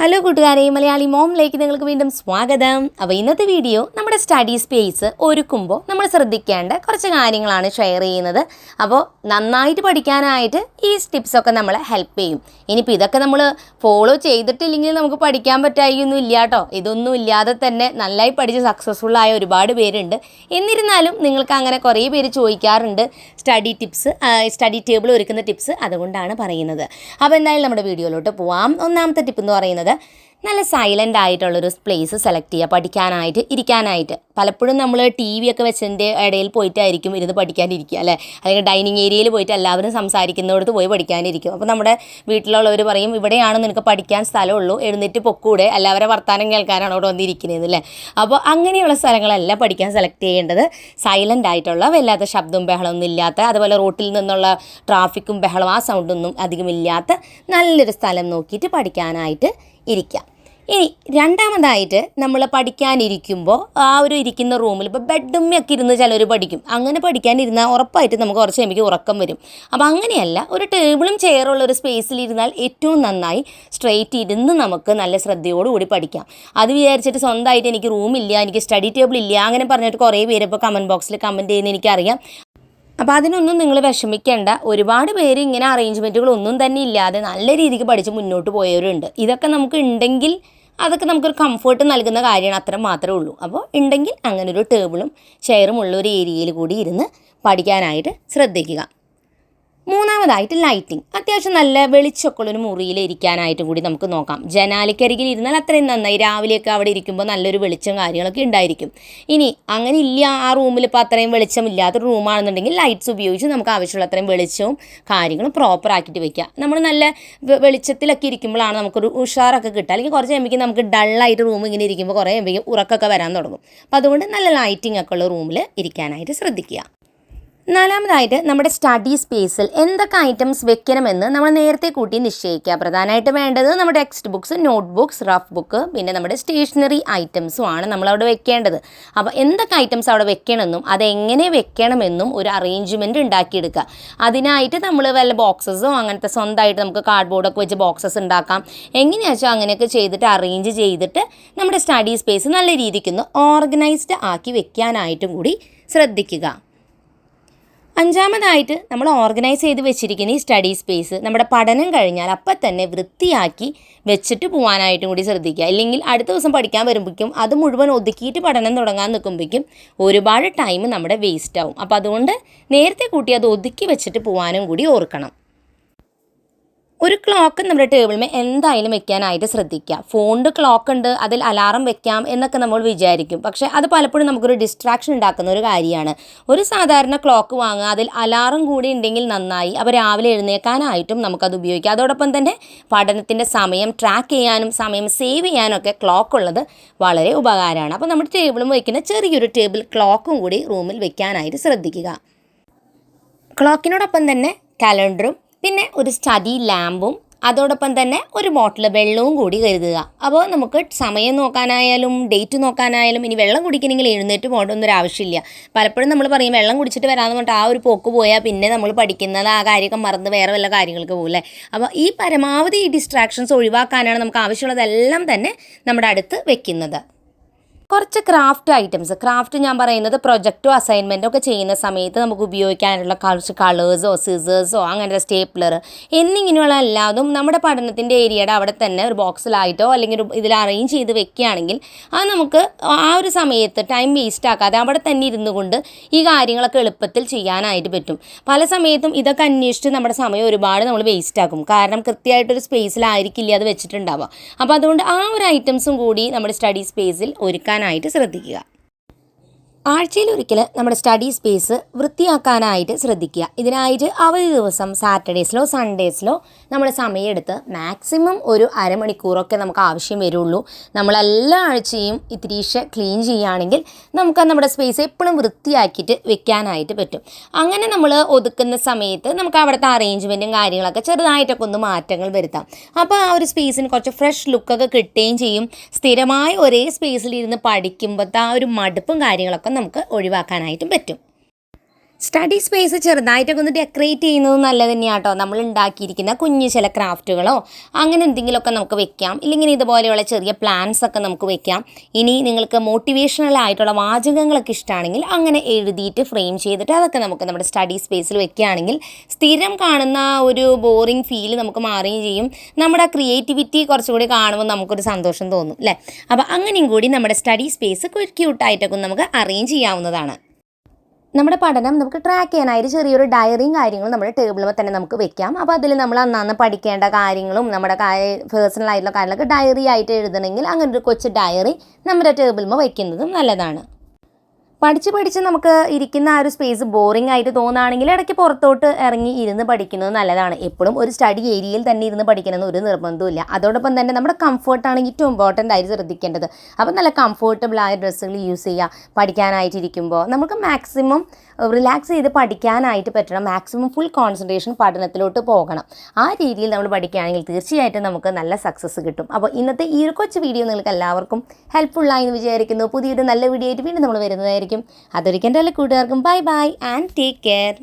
Hello കൂട്ടുകാരെ, മലയാളി മോമിലേക്ക് നിങ്ങൾക്ക് വീണ്ടും സ്വാഗതം. അപ്പോൾ ഇന്നത്തെ വീഡിയോ നമ്മുടെ സ്റ്റഡി സ്പേസ് ഒരുക്കുമ്പോൾ നമ്മൾ ശ്രദ്ധിക്കേണ്ട കുറച്ച് കാര്യങ്ങളാണ് ഷെയർ ചെയ്യുന്നത്. അപ്പോൾ നന്നായിട്ട് പഠിക്കാനായിട്ട് ഈ ടിപ്സൊക്കെ നമ്മളെ ഹെൽപ്പ് ചെയ്യും. ഇനിയിപ്പോൾ ഇതൊക്കെ നമ്മൾ ഫോളോ ചെയ്തിട്ടില്ലെങ്കിൽ നമുക്ക് പഠിക്കാൻ പറ്റായൊന്നും ഇല്ല കേട്ടോ. ഇതൊന്നും ഇല്ലാതെ തന്നെ നന്നായി പഠിച്ച് സക്സസ്ഫുള്ളായ ഒരുപാട് പേരുണ്ട്. എന്നിരുന്നാലും നിങ്ങൾക്ക് അങ്ങനെ കുറേ പേര് ചോദിക്കാറുണ്ട് സ്റ്റഡി ടേബിൾ ഒരുക്കുന്ന ടിപ്സ്. അതുകൊണ്ടാണ് പറയുന്നത്. അപ്പോൾ എന്തായാലും നമ്മുടെ വീഡിയോയിലോട്ട് പോവാം. ഒന്നാമത്തെ ടിപ്പ് എന്ന് പറയുന്നത് നല്ല സൈലൻ്റ് ആയിട്ടുള്ളൊരു പ്ലേസ് സെലക്ട് ചെയ്യുക പഠിക്കാനായിട്ട്, ഇരിക്കാനായിട്ട്. പലപ്പോഴും നമ്മൾ TV ഒക്കെ വെച്ചതിൻ്റെ ഇടയിൽ പോയിട്ടായിരിക്കും ഇരുന്ന് പഠിക്കാനിരിക്കുക അല്ലേ, അല്ലെങ്കിൽ ഡൈനിങ് ഏരിയയിൽ പോയിട്ട് എല്ലാവരും സംസാരിക്കുന്നിടത്ത് പോയി പഠിക്കാനിരിക്കും. അപ്പോൾ നമ്മുടെ വീട്ടിലുള്ളവർ പറയും, ഇവിടെയാണ് നിനക്ക് പഠിക്കാൻ സ്ഥലമുള്ളൂ, എഴുന്നേറ്റ് പൊക്കൂടെ, എല്ലാവരും വർത്താനം കേൾക്കാനാണ് അവിടെ വന്നിരിക്കുന്നത് അല്ലേ. അപ്പോൾ അങ്ങനെയുള്ള സ്ഥലങ്ങളല്ല പഠിക്കാൻ സെലക്ട് ചെയ്യേണ്ടത്. സൈലൻ്റ് ആയിട്ടുള്ള, വല്ലാത്ത ശബ്ദവും ബഹളമൊന്നും ഇല്ലാത്ത, അതുപോലെ റോട്ടിൽ നിന്നുള്ള ട്രാഫിക്കും ബഹളം ആ സൗണ്ടൊന്നും അധികമില്ലാത്ത നല്ലൊരു സ്ഥലം നോക്കിയിട്ട് പഠിക്കാനായിട്ട് ഇരിക്കാം. ഇനി രണ്ടാമതായിട്ട് നമ്മൾ പഠിക്കാനിരിക്കുമ്പോൾ ആ ഒരു ഇരിക്കുന്ന റൂമിൽ ഇപ്പോൾ ബെഡുമ്മയൊക്കെ ഇരുന്ന് ചിലർ പഠിക്കും. അങ്ങനെ പഠിക്കാനിരുന്നാൽ ഉറപ്പായിട്ട് നമുക്ക് കുറച്ച് എനിക്ക് ഉറക്കം വരും. അപ്പോൾ അങ്ങനെയല്ല, ഒരു ടേബിളും ചെയറുള്ള ഒരു സ്പേസിലിരുന്നാൽ ഏറ്റവും നന്നായി സ്ട്രെയിറ്റ് ഇരുന്ന് നമുക്ക് നല്ല ശ്രദ്ധയോടുകൂടി പഠിക്കാം. അത് വിചാരിച്ചിട്ട് സ്വന്തമായിട്ട് എനിക്ക് റൂമില്ല, എനിക്ക് സ്റ്റഡി ടേബിൾ ഇല്ല അങ്ങനെ പറഞ്ഞിട്ട് കുറേ പേര് ഇപ്പോൾ കമൻറ്റ് ബോക്സിൽ കമൻറ്റ് ചെയ്യുന്ന എനിക്കറിയാം. അപ്പോൾ അതിനൊന്നും നിങ്ങൾ വിഷമിക്കേണ്ട. ഒരുപാട് പേര് ഇങ്ങനെ അറേഞ്ച്മെൻറ്റുകളൊന്നും തന്നെ ഇല്ലാതെ നല്ല രീതിക്ക് പഠിച്ച് മുന്നോട്ട് പോയവരുണ്ട്. ഇതൊക്കെ നമുക്ക് ഉണ്ടെങ്കിൽ അതൊക്കെ നമുക്കൊരു കംഫർട്ട് നൽകുന്ന കാര്യമാണ്, അത്ര മാത്രമേ ഉള്ളൂ. അപ്പോൾ ഉണ്ടെങ്കിൽ അങ്ങനൊരു ടേബിളും ചെയറും ഉള്ള ഒരു ഏരിയയിൽ കൂടി ഇരുന്ന് പഠിക്കാനായിട്ട് ശ്രദ്ധിക്കുക. മൂന്നാമതായിട്ട് ലൈറ്റിംഗ്. അത്യാവശ്യം നല്ല വെളിച്ചമൊക്കെ ഉള്ളൊരു മുറിയിൽ ഇരിക്കാനായിട്ടും കൂടി നമുക്ക് നോക്കാം. ജനാലക്കരികിൽ ഇരുന്നാൽ അത്രയും നന്നായി. രാവിലെയൊക്കെ അവിടെ ഇരിക്കുമ്പോൾ നല്ലൊരു വെളിച്ചം കാര്യങ്ങളൊക്കെ ഉണ്ടായിരിക്കും. ഇനി അങ്ങനെ ഇല്ല, ആ റൂമിൽ ഇപ്പോൾ അത്രയും വെളിച്ചമില്ലാത്തൊരു റൂമാണെന്നുണ്ടെങ്കിൽ ലൈറ്റ്സ് ഉപയോഗിച്ച് നമുക്ക് ആവശ്യമുള്ള അത്രയും വെളിച്ചവും കാര്യങ്ങളും പ്രോപ്പർ ആക്കിയിട്ട് വയ്ക്കുക. നമ്മൾ നല്ല വെളിച്ചത്തിലൊക്കെ ഇരിക്കുമ്പോഴാണ് നമുക്കൊരു ഉഷാറൊക്കെ കിട്ടുക. അല്ലെങ്കിൽ കുറച്ച് കഴിയുമ്പോൾ നമുക്ക് ഡള്ളായിട്ട് റൂം ഇങ്ങനെ ഇരിക്കുമ്പോൾ കുറേ കഴിയുമ്പോൾ ഉറക്കമൊക്കെ വരാൻ തുടങ്ങും. അപ്പോൾ അതുകൊണ്ട് നല്ല ലൈറ്റിംഗ് ഒക്കെ ഉള്ള റൂമിൽ ഇരിക്കാനായിട്ട് ശ്രദ്ധിക്കുക. നാലാമതായിട്ട് നമ്മുടെ സ്റ്റഡി സ്പേസിൽ എന്തൊക്കെ ഐറ്റംസ് വെക്കണമെന്ന് നമ്മൾ നേരത്തെ കൂട്ടി നിശ്ചയിക്കുക. പ്രധാനമായിട്ട് വേണ്ടത് നമ്മുടെ text books, not books, rough book, പിന്നെ നമ്മുടെ സ്റ്റേഷനറി ഐറ്റംസുമാണ് നമ്മളവിടെ വെക്കേണ്ടത്. അപ്പോൾ എന്തൊക്കെ ഐറ്റംസ് അവിടെ വെക്കണമെന്നും അതെങ്ങനെ വെക്കണമെന്നും ഒരു അറേഞ്ച്മെൻറ്റ് ഉണ്ടാക്കിയെടുക്കുക. അതിനായിട്ട് നമ്മൾ വല്ല ബോക്സസോ അങ്ങനത്തെ സ്വന്തമായിട്ട് നമുക്ക് കാർഡ്ബോർഡൊക്കെ വെച്ച് ബോക്സസ് ഉണ്ടാക്കാം. എങ്ങനെയാണെന്ന് വെച്ചാൽ അങ്ങനെയൊക്കെ ചെയ്തിട്ട് അറേഞ്ച് ചെയ്തിട്ട് നമ്മുടെ സ്റ്റഡി സ്പേസ് നല്ല രീതിക്കൊന്ന് ഓർഗനൈസ്ഡ് ആക്കി വെക്കാനായിട്ടും കൂടി ശ്രദ്ധിക്കുക. അഞ്ചാമതായിട്ട് നമ്മൾ ഓർഗനൈസ് ചെയ്ത് വെച്ചിരിക്കുന്ന ഈ സ്റ്റഡി സ്പേസ് നമ്മുടെ പഠനം കഴിഞ്ഞാൽ അപ്പം തന്നെ വൃത്തിയാക്കി വെച്ചിട്ട് പോകാനായിട്ടും കൂടി ശ്രദ്ധിക്കുക. ഇല്ലെങ്കിൽ അടുത്ത ദിവസം പഠിക്കാൻ വരുമ്പോഴേക്കും അത് മുഴുവൻ ഒതുക്കിയിട്ട് പഠനം തുടങ്ങാൻ നിൽക്കുമ്പോഴേക്കും ഒരുപാട് ടൈം നമ്മുടെ വേസ്റ്റ് ആവും. അപ്പോൾ അതുകൊണ്ട് നേരത്തെ കൂട്ടി അത് ഒതുക്കി വെച്ചിട്ട് പോകാനും കൂടി ഓർക്കണം. ഒരു ക്ലോക്ക് നമ്മുടെ ടേബിളിൽ എന്തായാലും വെക്കാനായിട്ട് ശ്രദ്ധിക്കുക. ഫോണിൻ്റെ ക്ലോക്ക് ഉണ്ട്, അതിൽ അലാറം വെക്കാം എന്നൊക്കെ നമ്മൾ വിചാരിക്കും. പക്ഷേ അത് പലപ്പോഴും നമുക്കൊരു ഡിസ്ട്രാക്ഷൻ ഉണ്ടാക്കുന്ന ഒരു കാര്യമാണ്. ഒരു സാധാരണ ക്ലോക്ക് വാങ്ങുക, അതിൽ അലാറം കൂടി ഉണ്ടെങ്കിൽ നന്നായി. അപ്പോൾ രാവിലെ എഴുന്നേൽക്കാനായിട്ടും നമുക്കത് ഉപയോഗിക്കാം. അതോടൊപ്പം തന്നെ പഠനത്തിൻ്റെ സമയം ട്രാക്ക് ചെയ്യാനും സമയം സേവ് ചെയ്യാനൊക്കെ ക്ലോക്ക് ഉള്ളത് വളരെ ഉപകാരമാണ്. അപ്പോൾ നമ്മുടെ ടേബിളും വയ്ക്കുന്ന ചെറിയൊരു ടേബിൾ ക്ലോക്കും കൂടി റൂമിൽ വെക്കാനായിട്ട് ശ്രദ്ധിക്കുക. ക്ലോക്കിനോടൊപ്പം തന്നെ കലണ്ടറും പിന്നെ ഒരു സ്റ്റഡി ലാമ്പും അതോടൊപ്പം തന്നെ ഒരു ബോട്ടിൽ വെള്ളവും കൂടി കരുതുക. അപ്പോൾ നമുക്ക് സമയം നോക്കാനായാലും ഡേറ്റ് നോക്കാനായാലും, ഇനി വെള്ളം കുടിക്കണമെങ്കിൽ എഴുന്നേറ്റ് പോകേണ്ടൊന്നും ആവശ്യമില്ല. പലപ്പോഴും നമ്മൾ പറയും വെള്ളം കുടിച്ചിട്ട് വരാമെന്ന് പറഞ്ഞിട്ട് ആ ഒരു പോക്ക് പോയാൽ പിന്നെ നമ്മൾ പഠിക്കുന്നത് ആ കാര്യമൊക്കെ മറന്ന് വേറെ വല്ല കാര്യങ്ങൾക്ക് പോകില്ലേ. അപ്പോൾ ഈ പരമാവധി ഈ ഡിസ്ട്രാക്ഷൻസ് ഒഴിവാക്കാനാണ് നമുക്ക് ആവശ്യമുള്ളതെല്ലാം തന്നെ നമ്മുടെ അടുത്ത് വെക്കുന്നത്. കുറച്ച് ക്രാഫ്റ്റ് ഞാൻ പറയുന്നത് പ്രൊജക്റ്റോ അസൈൻമെൻറ്റോ ഒക്കെ ചെയ്യുന്ന സമയത്ത് നമുക്ക് ഉപയോഗിക്കാനുള്ള കുറച്ച് കളേഴ്സോ സിസേഴ്സോ അങ്ങനത്തെ സ്റ്റേപ്ലർ എന്നിങ്ങനെയുള്ള എല്ലാതും നമ്മുടെ പഠനത്തിൻ്റെ ഏരിയയുടെ അവിടെ തന്നെ ഒരു ബോക്സിലായിട്ടോ അല്ലെങ്കിൽ ഇതിൽ അറേഞ്ച് ചെയ്ത് വെക്കുകയാണെങ്കിൽ അത് നമുക്ക് ആ ഒരു സമയത്ത് ടൈം വേസ്റ്റ് ആക്കാതെ അവിടെ തന്നെ ഇരുന്നു കൊണ്ട് ഈ കാര്യങ്ങളൊക്കെ എളുപ്പത്തിൽ ചെയ്യാനായിട്ട് പറ്റും. പല സമയത്തും ഇതൊക്കെ അന്വേഷിച്ച് നമ്മുടെ സമയം ഒരുപാട് നമ്മൾ വേസ്റ്റ് ആക്കും. കാരണം കൃത്യമായിട്ടൊരു സ്പേസിലായിരിക്കില്ല അത് വെച്ചിട്ടുണ്ടാവുക. അപ്പോൾ അതുകൊണ്ട് ആ ഒരു ഐറ്റംസും കൂടി നമ്മുടെ സ്റ്റഡി സ്പേസിൽ ഒരുക്കാൻ ശ്രദ്ധിക്കുക. ആഴ്ചയിലൊരിക്കൽ നമ്മുടെ സ്റ്റഡി സ്പേസ് വൃത്തിയാക്കാനായിട്ട് ശ്രദ്ധിക്കുക. ഇതിനായിട്ട് അവധി ദിവസം സാറ്റർഡേസിലോ സൺഡേസിലോ നമ്മൾ സമയമെടുത്ത് മാക്സിമം ഒരു അരമണിക്കൂറൊക്കെ നമുക്ക് ആവശ്യം വരുള്ളൂ. നമ്മളെല്ലാ ആഴ്ചയും ഇത്തിരീശ ക്ലീൻ ചെയ്യുകയാണെങ്കിൽ നമുക്ക് നമ്മുടെ സ്പേസ് എപ്പോഴും വൃത്തിയാക്കിയിട്ട് വെക്കാനായിട്ട് പറ്റും. അങ്ങനെ നമ്മൾ ഒതുക്കുന്ന സമയത്ത് നമുക്ക് അവിടുത്തെ അറേഞ്ച്മെൻറ്റും കാര്യങ്ങളൊക്കെ ചെറുതായിട്ടൊക്കെ ഒന്ന് മാറ്റങ്ങൾ വരുത്താം. അപ്പോൾ ആ ഒരു സ്പേസിന് കുറച്ച് ഫ്രഷ് ലുക്കൊക്കെ കിട്ടുകയും ചെയ്യും. സ്ഥിരമായി ഒരേ സ്പേസിലിരുന്ന് പഠിക്കുമ്പോഴത്തെ ആ ഒരു മടുപ്പും കാര്യങ്ങളൊക്കെ നമുക്ക് ഒഴിവാക്കാനായിട്ടും പറ്റും. സ്റ്റഡി സ്പേസ് ചെറുതായിട്ടൊക്കെ ഒന്ന് ഡെക്കറേറ്റ് ചെയ്യുന്നത് നല്ലത് തന്നെയാണ് കേട്ടോ. നമ്മൾ ഉണ്ടാക്കിയിരിക്കുന്ന കുഞ്ഞു ചില ക്രാഫ്റ്റുകളോ അങ്ങനെ എന്തെങ്കിലുമൊക്കെ നമുക്ക് വെക്കാം. ഇല്ലെങ്കിൽ ഇതുപോലെയുള്ള ചെറിയ പ്ലാൻസ് ഒക്കെ നമുക്ക് വെക്കാം. ഇനി നിങ്ങൾക്ക് മോട്ടിവേഷണൽ ആയിട്ടുള്ള വാചകങ്ങളൊക്കെ ഇഷ്ടമാണെങ്കിൽ അങ്ങനെ എഴുതിയിട്ട് ഫ്രെയിം ചെയ്തിട്ട് അതൊക്കെ നമുക്ക് നമ്മുടെ സ്റ്റഡി സ്പേസിൽ വെക്കുകയാണെങ്കിൽ സ്ഥിരം കാണുന്ന ഒരു ബോറിംഗ് ഫീൽ നമുക്ക് മാറുകയും ചെയ്യും. നമ്മുടെ ക്രിയേറ്റിവിറ്റി കുറച്ചുകൂടി കാണുമ്പോൾ നമുക്കൊരു സന്തോഷം തോന്നും അല്ലേ. അപ്പോൾ അങ്ങനെയും കൂടി നമ്മുടെ സ്റ്റഡി സ്പേസ് ക്യൂട്ടായിട്ടൊക്കെ നമുക്ക് അറേഞ്ച് ചെയ്യാവുന്നതാണ്. നമ്മുടെ പഠനം നമുക്ക് ട്രാക്ക് ചെയ്യാനായിട്ട് ചെറിയൊരു ഡയറിയും കാര്യങ്ങളും നമ്മുടെ ടേബിളിൽ തന്നെ നമുക്ക് വെക്കാം. അപ്പോൾ അതിൽ നമ്മൾ അന്നന്ന് പഠിക്കേണ്ട കാര്യങ്ങളും നമ്മുടെ പേഴ്സണൽ ആയിട്ടുള്ള കാര്യങ്ങളൊക്കെ ഡയറി ആയിട്ട് എഴുതണമെങ്കിൽ അങ്ങനെ ഒരു കൊച്ചു ഡയറി നമ്മുടെ ടേബിളിൽ വയ്ക്കുന്നതും നല്ലതാണ്. പഠിച്ച് നമുക്ക് ഇരിക്കുന്ന ആ ഒരു സ്പേസ് ബോറിംഗ് ആയിട്ട് തോന്നുകയാണെങ്കിൽ ഇടയ്ക്ക് പുറത്തോട്ട് ഇറങ്ങി ഇരുന്ന് പഠിക്കുന്നത് നല്ലതാണ്. എപ്പോഴും ഒരു സ്റ്റഡി ഏരിയയിൽ തന്നെ ഇരുന്ന് പഠിക്കണമെന്ന് ഒരു നിർബന്ധമില്ല. അതോടൊപ്പം തന്നെ നമ്മുടെ കംഫർട്ടാണ് ഏറ്റവും ഇമ്പോർട്ടൻ്റ് ആയിട്ട് ശ്രദ്ധിക്കേണ്ടത്. അപ്പോൾ നല്ല കംഫർട്ടബിൾ ആയ ഡ്രസ്സുകൾ യൂസ് ചെയ്യുക. പഠിക്കാനായിട്ടിരിക്കുമ്പോൾ നമുക്ക് മാക്സിമം റിലാക്സ് ചെയ്ത് പഠിക്കാനായിട്ട് പറ്റണം. മാക്സിമം ഫുൾ കോൺസെൻട്രേഷൻ പഠനത്തിലോട്ട് പോകണം. ആ രീതിയിൽ നമ്മൾ പഠിക്കുകയാണെങ്കിൽ തീർച്ചയായിട്ടും നമുക്ക് നല്ല സക്സസ് കിട്ടും. അപ്പോൾ ഇന്നത്തെ ഈ ഒരു കൊച്ചു വീഡിയോ നിങ്ങൾക്ക് എല്ലാവർക്കും ഹെൽപ്ഫുള്ളായി എന്ന് വിചാരിക്കുന്നു. പുതിയൊരു നല്ല വീഡിയോ ആയിട്ട് വീണ്ടും നമ്മൾ വരുന്നതായിരിക്കും. അതൊരിക്കൽ എൻ്റെ എല്ലാ കൂട്ടുകാർക്കും bye bye and take care.